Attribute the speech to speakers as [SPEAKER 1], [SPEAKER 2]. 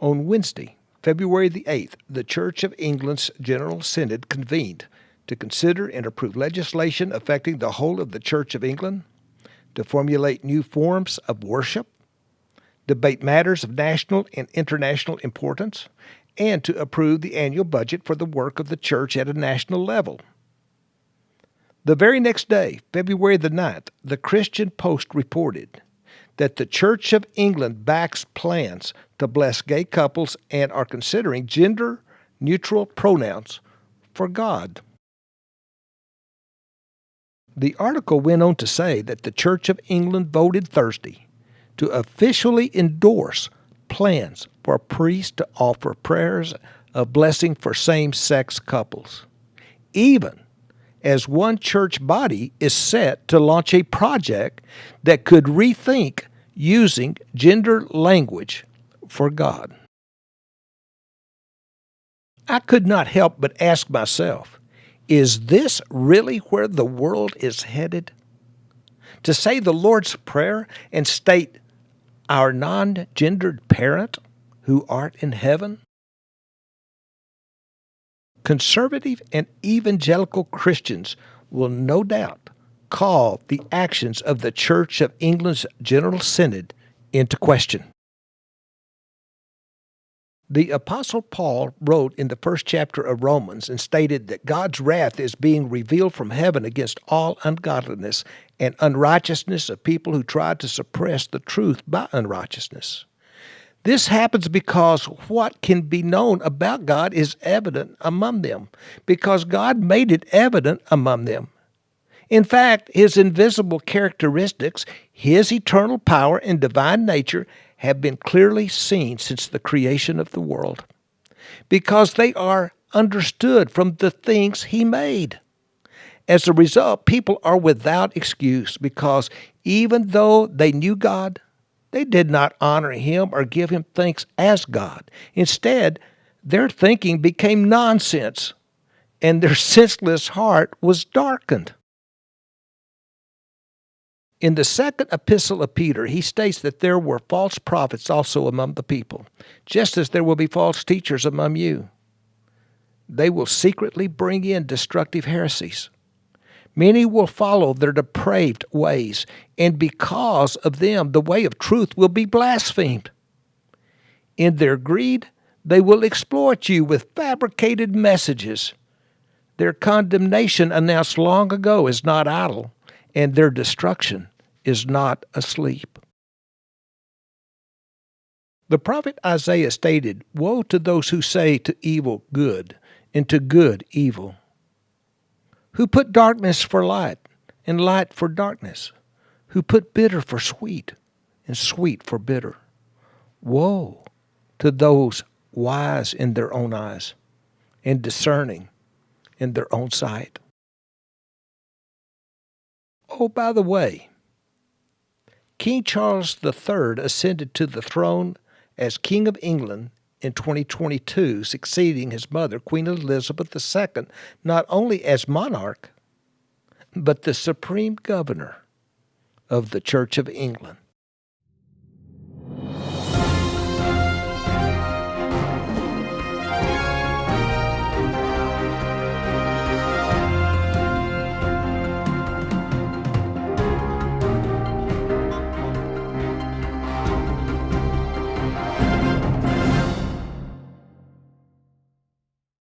[SPEAKER 1] On Wednesday, February the 8th, the Church of England's General Synod convened to consider and approve legislation affecting the whole of the Church of England, to formulate new forms of worship, debate matters of national and international importance, and to approve the annual budget for the work of the Church at a national level. The very next day, February the 9th, the Christian Post reported that the Church of England backs plans to bless gay couples and are considering gender-neutral pronouns for God. The article went on to say that the Church of England voted Thursday to officially endorse plans for a priest to offer prayers of blessing for same-sex couples, even as one church body is set to launch a project that could rethink using gender language for God. I could not help but ask myself, is this really where the world is headed? To say the Lord's Prayer and state, "Our non-gendered parent who art in heaven"? Conservative and evangelical Christians will no doubt call the actions of the Church of England's General Synod into question. The Apostle Paul wrote in the first chapter of Romans and stated that God's wrath is being revealed from heaven against all ungodliness and unrighteousness of people who try to suppress the truth by unrighteousness. This happens because what can be known about God is evident among them, because God made it evident among them. In fact, His invisible characteristics, His eternal power and divine nature have been clearly seen since the creation of the world, because they are understood from the things He made. As a result, people are without excuse because even though they knew God, they did not honor Him or give Him thanks as God. Instead, their thinking became nonsense, and their senseless heart was darkened. In the second epistle of Peter, he states that there were false prophets also among the people, just as there will be false teachers among you. They will secretly bring in destructive heresies. Many will follow their depraved ways, and because of them, the way of truth will be blasphemed. In their greed, they will exploit you with fabricated messages. Their condemnation announced long ago is not idle, and their destruction is not asleep. The prophet Isaiah stated, "Woe to those who say to evil good, and to good evil, who put darkness for light, and light for darkness, who put bitter for sweet, and sweet for bitter. Woe to those wise in their own eyes, and discerning in their own sight." Oh, by the way, King Charles III ascended to the throne as King of England in 2022, succeeding his mother, Queen Elizabeth II, not only as monarch, but the supreme governor of the Church of England.